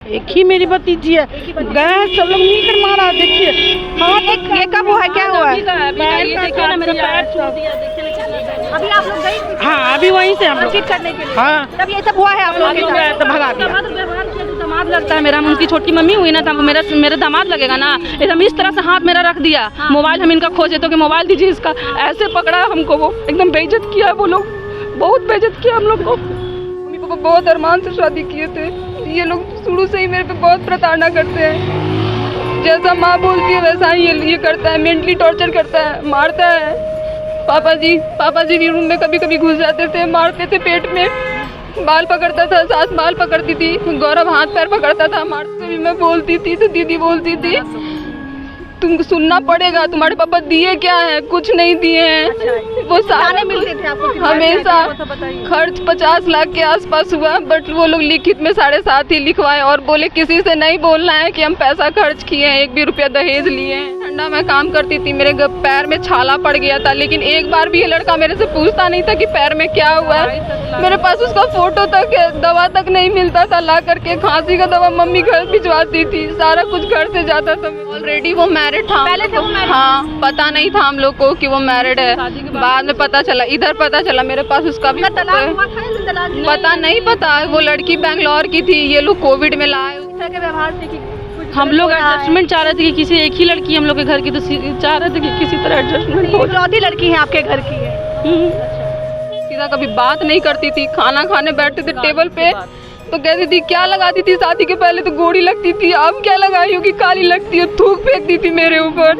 एक ही मेरी भतीजी है, गए सब लोग मिलकर मारा। देखिए हाँ, ये कब हुआ है, क्या हुआ है? अभी आप लोग गई? हाँ अभी वहीं से हम लोग चीट करने के लिए। हाँ तब ये सब हुआ है आप लोग के साथ? तो भगा दिया। दामाद लगता है मेरा, उनकी छोटी मम्मी हुई ना, तो मेरा दामाद लगेगा ना। एकदम इस तरह से हाथ मेरा रख दिया। मोबाइल हम इनका खोजे तो कि मोबाइल दीजिए इसका, ऐसे पकड़ा हमको, वो एकदम बेइज्जत किया। वो लोग बहुत बेइज्जत किया हम लोग को। मम्मी पापा बहुत अरमान से शादी किए थे, ये लोग शुरू से ही मेरे पे बहुत प्रताड़ना करते हैं। जैसा माँ बोलती है वैसा ही ये करता है, मेंटली टॉर्चर करता है, मारता है। पापा जी भी रूम में कभी कभी घुस जाते थे, मारते थे, पेट में बाल पकड़ता था, सास बाल पकड़ती थी, गौरव हाथ पैर पकड़ता था। मारते भी मैं बोलती थी तो दीदी बोलती थी तुमको सुनना पड़ेगा, तुम्हारे पापा दिए क्या है, कुछ नहीं दिए हैं। वो सारे मिलते थे आपको? हमेशा खर्च 50 लाख के आसपास हुआ, बट वो लोग लिखित में 7.5 ही लिखवाए और बोले किसी से नहीं बोलना है कि हम पैसा खर्च किए हैं, 1 भी रुपया दहेज लिए हैं। ठंडा में काम करती थी, मेरे पैर में छाला पड़ गया था, लेकिन एक बार भी ये लड़का मेरे से पूछता नहीं था कि पैर में क्या हुआ है। मेरे पास उसका फोटो तक है, दवा तक नहीं मिलता था, ला करके खांसी का दवा मम्मी घर भिजवाती थी, सारा कुछ घर से जाता था। ऑलरेडी वो मैरिड था, पहले से वो मैरिड? हाँ, पता नहीं था हम लोग को कि वो मैरिड है। बाद में पता चला, इधर पता चला, मेरे पास उसका भी पता नहीं। पता वो लड़की बैंगलोर की थी, ये लोग कोविड में लाए। व्यवहार से हम लोग एडजस्टमेंट चाह रहे थे कि किसी एक ही लड़की हम लोग के घर की, तो चाह रहे थे कि किसी तरह एडजस्टमेंट हो। इकलौती लड़की है आपके घर की है? सीधा कभी बात नहीं करती थी। खाना खाने बैठते थे टेबल पे तो कहती थी क्या लगाती थी, शादी के पहले तो गोरी लगती थी, अब क्या लगाई होगी, काली लगती है, थूक फेंकती थी मेरे ऊपर।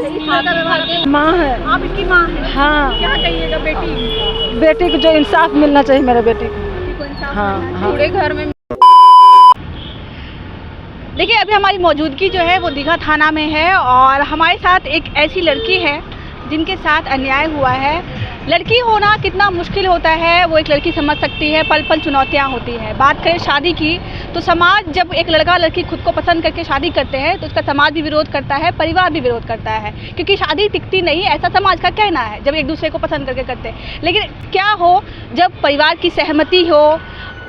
माँ है। आप इसकी माँ है? हाँ। क्या कहिएगा बेटी को जो इंसाफ मिलना चाहिए मेरे बेटे को। हाँ पूरे घर में। देखिए अभी हमारी मौजूदगी जो है वो दीघा थाना में है और हमारे साथ एक ऐसी लड़की है जिनके साथ अन्याय हुआ है। लड़की होना कितना मुश्किल होता है वो एक लड़की समझ सकती है, पल पल चुनौतियाँ होती हैं। बात करें शादी की तो समाज जब एक लड़का लड़की खुद को पसंद करके शादी करते हैं तो उसका समाज भी विरोध करता है, परिवार भी विरोध करता है, क्योंकि शादी टिकती नहीं, ऐसा समाज का कहना है जब एक दूसरे को पसंद करके करते हैं। लेकिन क्या हो जब परिवार की सहमति हो,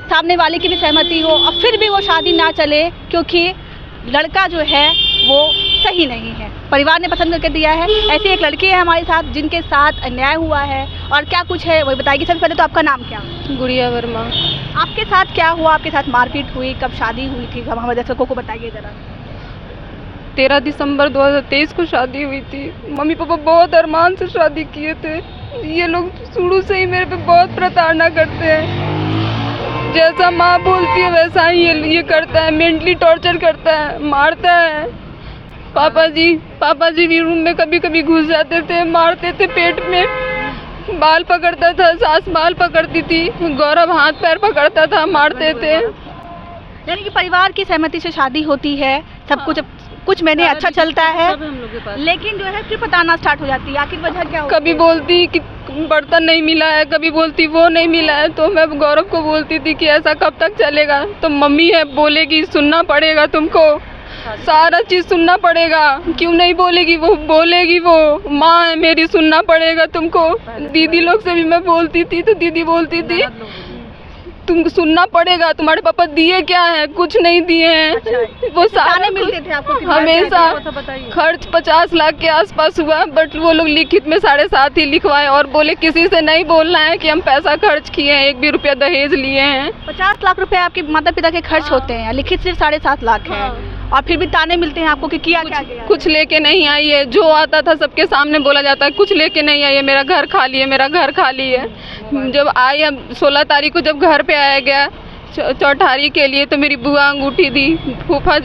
सामने वाले की भी सहमति हो और फिर भी वो शादी ना चले क्योंकि लड़का जो है वो सही नहीं है, परिवार ने पसंद करके दिया है। ऐसी एक लड़की है हमारे साथ जिनके साथ अन्याय हुआ है और क्या कुछ है वही बताएगी। सबसे पहले तो आपका नाम क्या? गुड़िया वर्मा। आपके साथ क्या हुआ, आपके साथ मारपीट हुई, कब शादी हुई थी, हम हमारे दर्शकों को बताइए ज़रा। 13 दिसंबर 2023 को शादी हुई थी। मम्मी पापा बहुत अरमान से शादी किए थे, ये लोग शुरू से ही मेरे पे बहुत प्रताड़ना करते हैं। जैसा माँ बोलती है वैसा ही ये करता है, मेंटली टॉर्चर करता है, मारता है। पापा जी भी रूम में कभी कभी घुस जाते थे, मारते थे, पेट में बाल पकड़ता था, सास बाल पकड़ती थी, गौरव हाथ पैर पकड़ता था, मारते थे। यानी कि परिवार की सहमति से शादी होती है, सब कुछ महीने अच्छा चलता है, लेकिन जो है फिर पताना स्टार्ट हो जाती है। आखिर वजह क्या होती है? कभी बोलती कि बर्तन नहीं मिला है, कभी बोलती वो नहीं मिला है, तो मैं गौरव को बोलती थी कि ऐसा कब तक चलेगा। तो मम्मी है बोलेगी सुनना पड़ेगा तुमको, सारा चीज़ सुनना पड़ेगा। क्यों नहीं बोलेगी, वो बोलेगी, वो माँ है मेरी, सुनना पड़ेगा तुमको। दीदी लोग से भी मैं बोलती थी तो दीदी बोलती थी तुमको सुनना पड़ेगा, तुम्हारे पापा दिए क्या है, कुछ नहीं दिए हैं। वो सारे मिलते थे आपको? हमेशा खर्च 50 लाख के आसपास हुआ, बट वो लोग लिखित में 7.5 ही लिखवाए और बोले किसी से नहीं बोलना है कि हम पैसा खर्च किए हैं, 1 भी रुपया दहेज लिए हैं। 50 लाख रुपए आपके माता पिता के खर्च होते हैं, लिखित सिर्फ 7.5 लाख है और फिर भी ताने मिलते हैं आपको कि किया क्या गया? कुछ लेके नहीं आई है, जो आता था सबके सामने बोला जाता है, कुछ लेके नहीं आई है, मेरा घर खाली है, मेरा घर खाली है। जब आई 16 तारीख को जब घर पे आया गया चौठारी के लिए तो मेरी बुआ अंगूठी दी, फूफा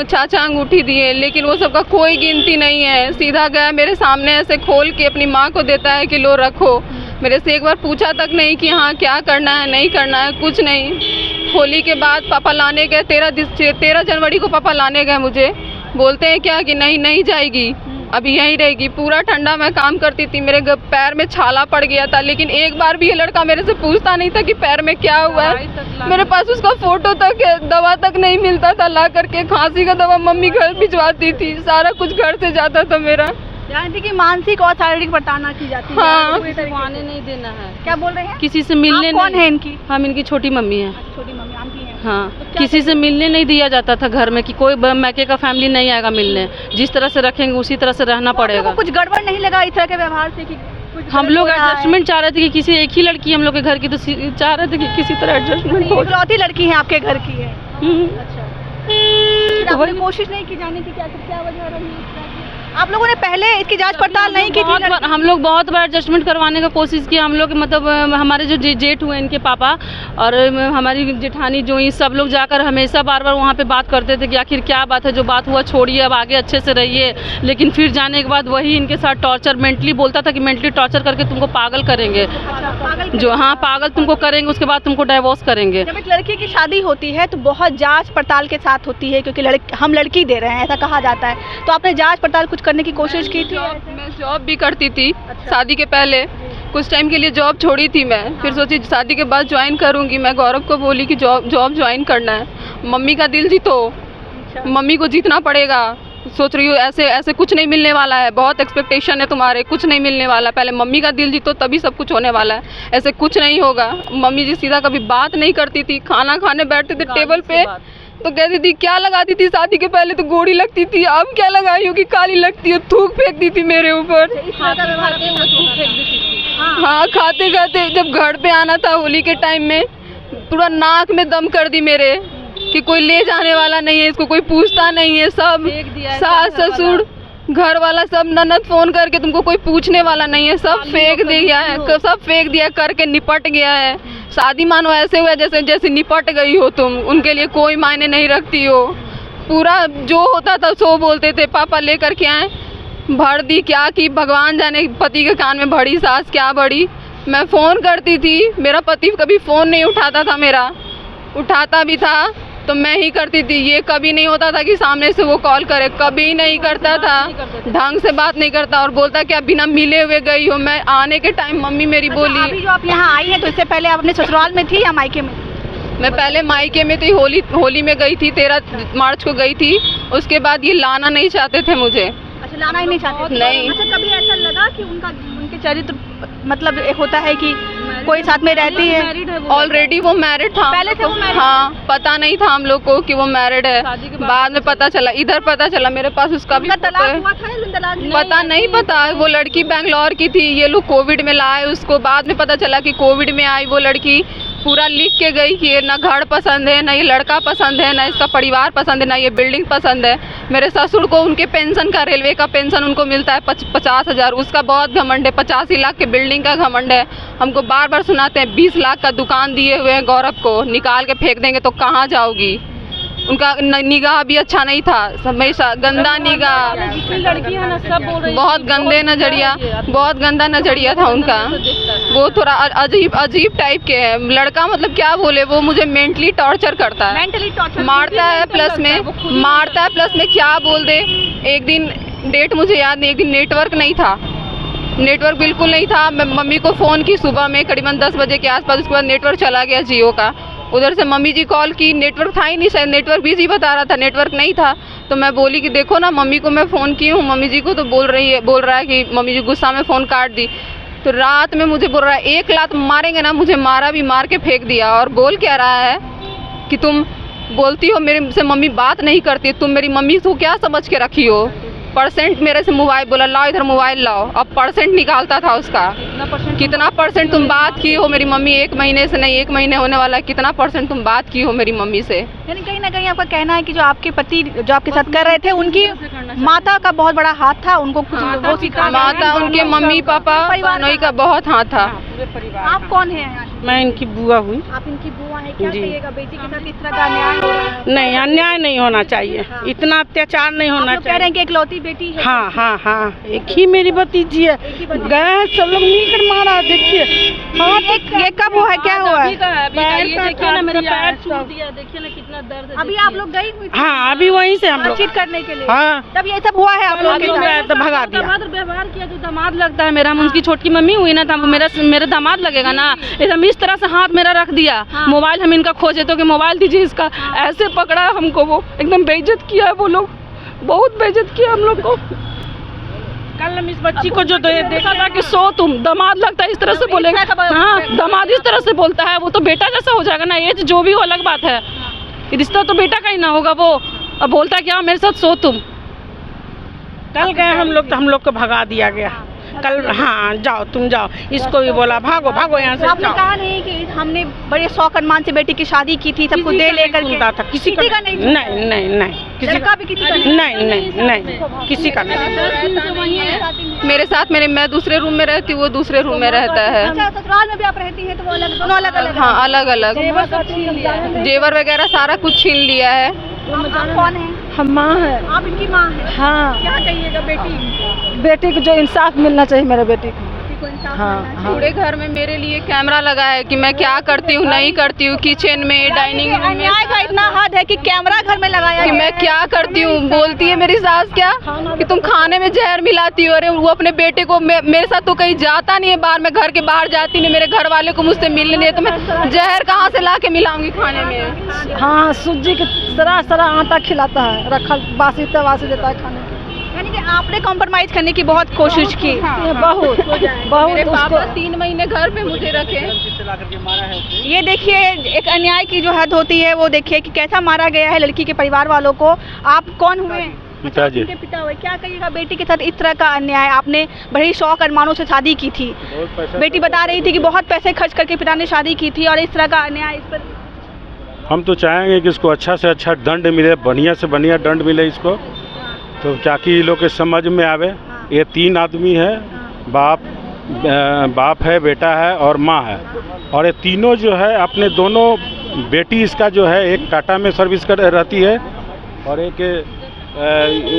चाचा अंगूठी दिए, लेकिन वो सबका कोई गिनती नहीं है। सीधा गया मेरे सामने ऐसे खोल के अपनी माँ को देता है कि लो रखो। मेरे से एक बार पूछा तक नहीं कि हाँ क्या करना है, नहीं करना है, कुछ नहीं। होली के बाद पापा लाने गए, 13 जनवरी को पापा लाने गए मुझे, बोलते हैं क्या कि नहीं जाएगी, अभी यहीं रहेगी। पूरा ठंडा मैं काम करती थी, मेरे पैर में छाला पड़ गया था, लेकिन एक बार भी ये लड़का मेरे से पूछता नहीं था कि पैर में क्या हुआ है। मेरे पास उसका फोटो तक है, दवा तक नहीं मिलता था, ला करके खांसी का दवा मम्मी घर भिजवाती थी, सारा कुछ घर से जाता था मेरा। जानती कि मानसिक और शारीरिक प्रताड़ना की जाती है। हाँ। आने नहीं देना है। क्या बोल रहे हैं? किसी से मिलने कौन है इनकी? हम इनकी छोटी मम्मी है। छोटी मम्मी आंटी है। हाँ, किसी से मिलने नहीं दिया जाता था घर में कि कोई मैके का फैमिली नहीं आएगा मिलने, जिस तरह से रखेंगे उसी तरह से रहना पड़ेगा। कुछ गड़बड़ नहीं लगा इस तरह के व्यवहार से कि हम लोग एडजस्टमेंट चाह रहे थे कि किसी एक ही लड़की हम लोग के घर की, तो चाह रहे थे कि किसी तरह एडजस्टमेंट हो। इकलौती लड़की है आपके घर की है। अच्छा, तो आपने कोशिश नहीं की जाने की क्या वजह रही इस तरह की? आप लोगों ने पहले इसकी जांच पड़ताल नहीं की थी? हम लोग बहुत बार एडजस्टमेंट करवाने का कोशिश किया। हम लोग मतलब हमारे जो जेठ हुए इनके पापा और हमारी जेठानी जो ये सब लोग जाकर हमेशा बार बार वहाँ पे बात करते थे कि आखिर क्या बात है, जो बात हुआ छोड़िए, अब आगे अच्छे से रहिए। लेकिन फिर जाने के बाद वही इनके साथ टॉर्चर, मेंटली बोलता था कि मेंटली टॉर्चर करके तुमको पागल करेंगे। जो हाँ, पागल तुमको करेंगे, उसके बाद तुमको डाइवोर्स करेंगे। जब एक लड़की की शादी होती है तो बहुत जांच पड़ताल के साथ होती है, क्योंकि हम लड़की दे रहे हैं ऐसा कहा जाता है। तो आपने जांच पड़ताल कुछ करने की कोशिश की थी? मैं जॉब भी करती थी। शादी के पहले कुछ टाइम के लिए जॉब छोड़ी थी मैं, फिर सोची शादी के बाद ज्वाइन करूंगी। मैं गौरव को बोली कि जॉब ज्वाइन करना है, मम्मी का दिल जीतो, मम्मी को जीतना पड़ेगा। सोच रही हूँ ऐसे कुछ नहीं मिलने वाला है, बहुत एक्सपेक्टेशन है तुम्हारे, कुछ नहीं मिलने वाला, पहले मम्मी का दिल जीतो तभी सब कुछ होने वाला है, ऐसे कुछ नहीं होगा। मम्मी जी सीधा कभी बात नहीं करती थी, खाना खाने बैठते थे टेबल पे तो कहती थी क्या लगाती थी, शादी के पहले तो गोरी लगती थी, अब क्या लगाई हो कि काली लगती है, थूक फेंकती थी मेरे ऊपर। हाँ, खाते खाते जब घर पे आना था होली के टाइम में, पूरा नाक में दम कर दी मेरे कि कोई ले जाने वाला नहीं है, इसको कोई पूछता नहीं है। सब सास ससुर घर वाला सब ननद फोन करके तुमको कोई पूछने वाला नहीं है, सब फेंक दिया है, सब फेंक दिया करके निपट गया है। शादी मानो ऐसे हुआ जैसे निपट गई हो तुम, उनके लिए कोई मायने नहीं रखती हो। पूरा जो होता था सो बोलते थे, पापा लेकर के आए, भर दी क्या की भगवान जाने, पति के कान में भरी सास क्या बड़ी। मैं फ़ोन करती थी, मेरा पति कभी फ़ोन नहीं उठाता था, मेरा उठाता भी था तो मैं ही करती थी। ये कभी नहीं होता था कि सामने से वो कॉल करे, कभी नहीं करता था, ढंग से बात नहीं करता और बोलता कि आप बिना मिले हुए गई हो। मैं आने के टाइम मम्मी मेरी बोली। अभी जो आप यहाँ आई हैं तो इससे पहले आप अपने ससुराल में थी या मायके में? मैं पहले मायके में थी, होली में गई थी, 13 मार्च को गई थी। उसके बाद ये लाना नहीं चाहते थे मुझे। अच्छा, लाना ही नहीं चाहते? नहीं। अच्छा, कभी ऐसा लगा कि उनके चरित्र मतलब होता है कि कोई साथ में रहती है? ऑलरेडी वो मैरिड था पहले से वो मैरिड? हाँ, पता नहीं था हम लोग को कि वो मैरिड है, बाद में पता चला, इधर पता चला मेरे पास उसका भी तलाक हुआ था या तलाक? पता नहीं पता। वो लड़की बेंगलोर की थी, ये लोग कोविड में लाए उसको, बाद में पता चला कि कोविड में आई वो लड़की। पूरा लिख के गई कि ना घर पसंद है, ना ये लड़का पसंद है, ना इसका परिवार पसंद है, ना ये बिल्डिंग पसंद है। मेरे ससुर को उनके पेंशन का, रेलवे का पेंशन उनको मिलता है 50,000, उसका बहुत घमंड है। 85 लाख के बिल्डिंग का घमंड है। हमको बार बार सुनाते हैं 20 लाख का दुकान दिए हुए हैं गौरव को, निकाल के फेंक देंगे तो कहाँ जाओगी। उनका निगाह भी अच्छा नहीं था, हमेशा गंदा निगाह, लड़की है ना सब बोल रही, बहुत गंदे नजरिया, बहुत गंदा नजरिया था उनका। वो थोड़ा अजीब टाइप के है। लड़का मतलब क्या बोले, वो मुझे मेंटली टॉर्चर करता है, मेंटली टॉर्चर मारता है, प्लस में क्या बोल दे। एक दिन डेट मुझे याद नहीं, एक दिन नेटवर्क नहीं था, नेटवर्क बिल्कुल नहीं था। मैं मम्मी को फ़ोन की सुबह में करीबन 10 बजे के आसपास, उसके बाद नेटवर्क चला गया जियो का। उधर से मम्मी जी कॉल की, नेटवर्क था ही नहीं, शायद नेटवर्क बिजी बता रहा था, नेटवर्क नहीं था। तो मैं बोली कि देखो ना, मम्मी को मैं फ़ोन की हूँ, मम्मी जी को तो बोल रहा है कि मम्मी जी गुस्सा में फ़ोन काट दी। तो रात में मुझे बोल रहा है 1 लात मारेंगे ना, मुझे मारा भी, मार के फेंक दिया। और बोल क्या रहा है कि तुम बोलती हो मेरे से मम्मी बात नहीं करती, तुम मेरी मम्मी को क्या समझ के रखी हो। परसेंट मेरे से मोबाइल बोला, लाओ इधर मोबाइल लाओ। अब परसेंट निकालता था उसका, कितना परसेंट तुम बात की हो मेरी मम्मी, 1 महीने से नहीं, 1 महीने होने वाला है, कितना परसेंट तुम बात की हो मेरी मम्मी से। यानी कहीं ना कहीं आपका कहना है कि जो आपके पति जो आपके साथ कर रहे थे, उनकी माता का बहुत बड़ा हाथ था, उनको कुछ वो सिखा, माता, उनके मम्मी पापा दोनों का बहुत हाथ था। आप कौन है? मैं इनकी बुआ हुई। आप इनकी बुआ हैं, क्या कहिएगा बेटी के साथ इस तरह का अन्याय हो रहा है? नहीं, अन्याय नहीं होना चाहिए, इतना अत्याचार नहीं होना कह रहे हैं कि इकलौती बेटी है। हाँ हाँ हाँ, एक ही मेरी भतीजी है, गए सब लोग मिलकर मारा। देखिए हाँ, ये कब हुआ है, क्या हुआ है? देखिए ना मेरा पैर छूट दिया, देखिए ना कितना दर्द है। अभी आप लोग गई हुई थी? हाँ, अभी वहीं से हम लोग बातचीत करने के लिए। हाँ, तब ये सब हुआ है आप लोग के साथ? तो भगा दिया। व्यवहार किया, जो दामाद लगता है मेरा, उनकी छोटी मम्मी हुई ना, था मेरा दामाद लगेगा ना, एकदम इस तरह से हाथ मेरा रख दिया। मोबाइल हम इनका खोजे तो कि मोबाइल दीजिए इसका, ऐसे पकड़ा हमको, वो एकदम बेइज्जत किया है। वो लोग बहुत बेइज्जत किया हम लोग को। कल हम इस बच्ची को जो देखा था कि सो तुम दामाद लगता है, इस तरह से बोलेगा। हाँ, दामाद इस तरह से बोलता है, वो तो बेटा जैसा हो जाएगा ना, एज जो भी हो अलग बात है। रिश्ता तो बेटा का ही ना होगा वो। अब बोलता क्या मेरे साथ सो तुम। कल गए हम लोग तो हम लोग को भगा दिया गया कल। हाँ जाओ तुम जाओ, इसको भी बोला भागो भागो यहाँ से। आपने कहा नहीं कि हमने बड़े शौक अरमान से बेटी की शादी की थी, सब कुछ दे लेकर के? सुनता था किसी का नहीं, नहीं नहीं नहीं किसी लड़का भी किसी का नहीं नहीं नहीं किसी का नहीं। मेरे साथ मैं दूसरे रूम में रहती हूँ, वो दूसरे रूम में रहता है। अच्छा, ससुराल में भी आप रहती हैं तो वो अलग, दोनों अलग अलग? हाँ अलग अलग। जेवर वगैरह सारा कुछ छीन लिया है। आप कौन है? हम माँ है। आप इनकी माँ हैं? हाँ, क्या कहिएगा बेटी बेटी को जो इंसाफ मिलना चाहिए मेरे बेटी को। को इंसाफ हाँ, मिलना हाँ। पूरे घर में मेरे लिए कैमरा लगा है कि मैं क्या करती हूँ नहीं करती हूँ, किचन में डाइनिंग रूम में। अन्याय का इतना हद है कि कैमरा घर में लगाया कि मैं क्या करती हूँ। बोलती है मेरी सास क्या कि तुम खाने में जहर मिलाती हो। अरे वो अपने बेटे को मेरे साथ तो कहीं जाता नहीं है बाहर, मैं घर के बाहर जाती नहीं, मेरे घर वाले को मुझसे मिलने नहीं है, तो मैं जहर कहाँ से ला के मिलाऊंगी खाने में। हाँ, सूजी की सरा आटा खिलाता है, रखा बासी तवासी देता है खाने। यानी कि आपने कॉम्प्रोमाइज करने की बहुत कोशिश की। बहुत मेरे बहुत पापा 3 महीने घर पे मुझे रखे। ये देखिए एक अन्याय की जो हद होती है वो देखिए कि कैसा मारा गया है लड़की के परिवार वालों को। आप कौन हुए? पिताजी। उनके पिता हुए। क्या कहिएगा बेटी के साथ इस तरह का अन्याय? आपने बड़ी शौक अरमानों से शादी की थी, बेटी बता रही थी कि बहुत पैसे खर्च करके पिता ने शादी की थी और इस तरह का अन्याय इस पर। हम तो चाहेंगे कि इसको अच्छा से अच्छा दंड मिले, बढ़िया से बढ़िया दंड मिले इसको, तो ताकि लोग के समझ में आवे। ये 3 आदमी है, बाप है, बेटा है और माँ है, और ये तीनों जो है अपने दोनों बेटी इसका जो है एक टाटा में सर्विस कर रहती है और एक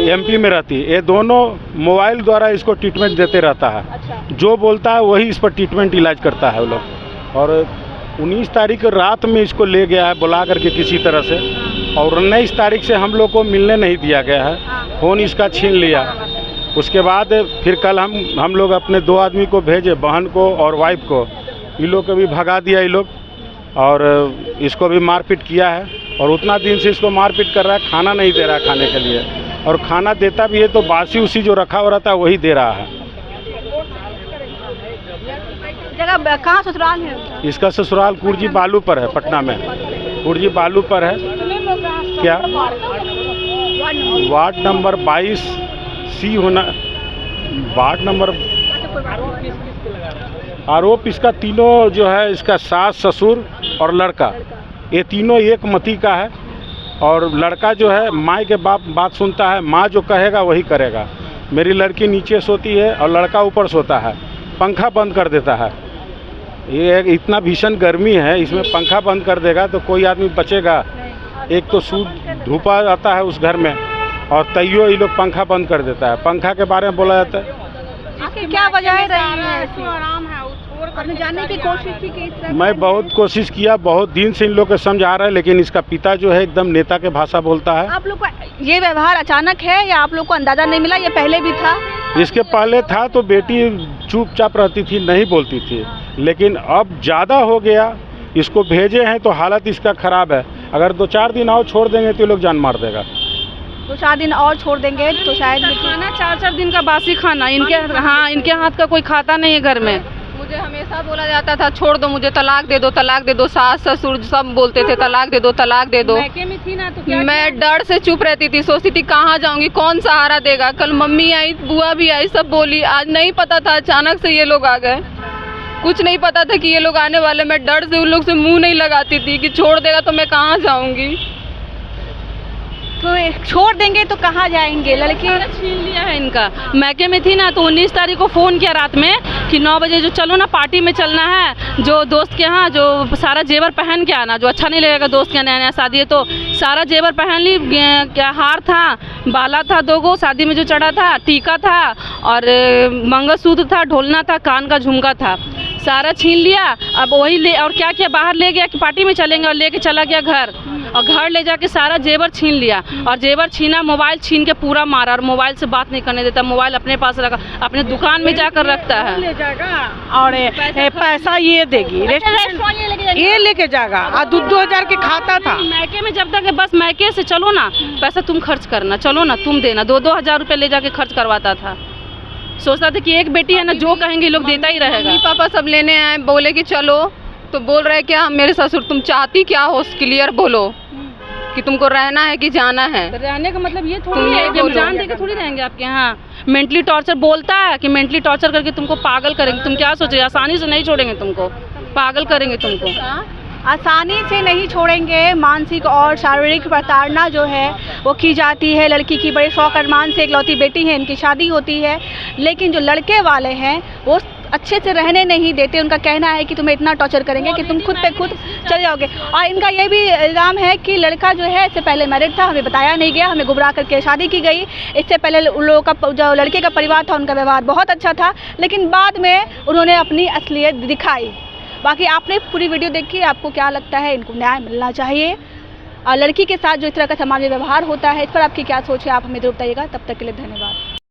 एमपी में रहती है। ये दोनों मोबाइल द्वारा इसको ट्रीटमेंट देते रहता है। जो बोलता है वही इस पर ट्रीटमेंट इलाज करता है वो लोग। और 19 तारीख रात में इसको ले गया है बुला करके किसी तरह से, और 19 तारीख से हम लोग को मिलने नहीं दिया गया है, फ़ोन इसका छीन लिया। उसके बाद फिर कल हम लोग अपने 2 आदमी को भेजे, बहन को और वाइफ को, ये लोग को भी भगा दिया ये लोग, और इसको भी मारपीट किया है। और उतना दिन से इसको मारपीट कर रहा है, खाना नहीं दे रहा है खाने के लिए, और खाना देता भी है तो बासी उसी जो रखा हुआ रहता है वही दे रहा है। जगह कहाँ ससुराल है? इसका ससुराल कुर्जी बालू पर है, पटना में कुर्जी बालू पर है। क्या वार्ड नंबर 22C होना, वार्ड नंबर। आरोप इसका तीनों जो है, इसका सास ससुर और लड़का, ये तीनों एक मती का है। और लड़का जो है माँ के बात सुनता है, माँ जो कहेगा वही करेगा। मेरी लड़की नीचे सोती है और लड़का ऊपर सोता है, पंखा बंद कर देता है। ये इतना भीषण गर्मी है, इसमें पंखा बंद कर देगा तो कोई आदमी बचेगा? एक तो धूपा आता है उस घर में, और तैयो ये लोग पंखा बंद कर देता है। पंखा के बारे में बोला जाता है। आपकी क्या वजह है? आराम है, आपने जानने की कोशिश की कि इस तरह? मैं बहुत कोशिश किया, बहुत दिन से इन लोग को समझा रहा है, लेकिन इसका पिता जो है एकदम नेता के भाषा बोलता है। आप लोग को ये व्यवहार अचानक है या आप लोग को अंदाजा नहीं मिला, ये पहले भी था? इसके पहले था तो बेटी चुपचाप रहती थी, नहीं बोलती थी, लेकिन अब ज़्यादा हो गया। इसको भेजे हैं तो हालत इसका ख़राब है। अगर 2-4 दिन और छोड़ देंगे तो ये लोग जान मार देगा। 2-4 दिन और छोड़ देंगे तो शायद खाना 4-4 दिन का बासी खाना इनके, हाँ इनके हाथ का कोई खाता नहीं है घर में। मुझे हमेशा बोला जाता था छोड़ दो, मुझे तलाक दे दो, तलाक दे दो। सास ससुर सब बोलते थे तलाक दे दो, तलाक दे दो। में थी ना तो क्या मैं डर से चुप रहती थी, सोचती थी कहाँ जाऊंगी, कौन सहारा देगा। कल मम्मी आई, बुआ भी आई, सब बोली। आज नहीं पता था, अचानक से ये लोग आ गए, कुछ नहीं पता था कि ये लोग आने वाले। मैं डर से उन लोग से मुंह नहीं लगाती थी कि छोड़ देगा तो मैं कहाँ जाऊंगी। तो छोड़ देंगे तो कहाँ जाएंगे? लड़की छीन लिया है इनका। मैके में थी ना तो 19 तारीख को फ़ोन किया रात में कि 9 बजे जो चलो ना पार्टी में चलना है, जो दोस्त के यहाँ जो सारा जेवर पहन के आना, जो अच्छा नहीं लगेगा दोस्त के नया नया शादी है तो सारा जेवर पहन ली। क्या हार था, बाला था 2 गो शादी में जो चढ़ा था, टीका था और मंगलसूत्र था, ढोलना था, कान का झुमका था, सारा छीन लिया। अब वही ले, और क्या किया, बाहर ले गया कि पार्टी में चलेंगे, और लेके चला गया घर, और घर ले जाके सारा जेवर छीन लिया। और जेवर छीना, मोबाइल छीन के पूरा मारा, और मोबाइल से बात नहीं करने देता, मोबाइल अपने पास रखा, अपने दुकान में जाकर रखता है। ले जाएगा और पैसा ये देगी, ये लेके जाएगा। और 2-2 हज़ार के खाता था मैके में, जब तक बस मैके से चलो ना, पैसा तुम खर्च करना, चलो ना तुम देना, 2-2 हज़ार रुपये ले जाके खर्च करवाता था। सोचता था कि एक बेटी है ना, जो कहेंगे लोग देता ही रहेगा। मम्मी पापा सब लेने आए, बोले कि चलो, तो बोल रहे क्या मेरे ससुर, तुम चाहती क्या हो, क्लियर बोलो। कि तुमको रहना है कि जाना है। तो रहने का मतलब ये थोड़ी तुम है ये कि हम बोलो। जान दे के थोड़ी रहेंगे आपके यहाँ। मेंटली टॉर्चर बोलता है कि मेंटली टॉर्चर करके तुमको पागल करेंगे। तुम क्या सोचे, आसानी से नहीं छोड़ेंगे तुमको, पागल करेंगे तुमको। आसानी से नहीं छोड़ेंगे। मानसिक और शारीरिक प्रताड़ना जो है वो की जाती है लड़की की। बड़े शौक अरमान से एकलौती बेटी है, इनकी शादी होती है, लेकिन जो लड़के वाले हैं वो अच्छे से रहने नहीं देते। उनका कहना है कि तुम्हें इतना टॉर्चर करेंगे कि तुम खुद पे खुद चले जाओगे। और इनका ये भी इल्ज़ाम है कि लड़का जो है इससे पहले मैरिड था, हमें बताया नहीं गया, हमें गुमराह करके शादी की गई। इससे पहले उन लोगों का जो लड़के का परिवार था उनका व्यवहार बहुत अच्छा था, लेकिन बाद में उन्होंने अपनी असलियत दिखाई। बाकी आपने पूरी वीडियो देखी, आपको क्या लगता है, इनको न्याय मिलना चाहिए? और लड़की के साथ जो इस तरह का समाज में व्यवहार होता है, इस पर आपकी क्या सोच है, आप हमें जरूर बताइएगा। तब तक के लिए धन्यवाद।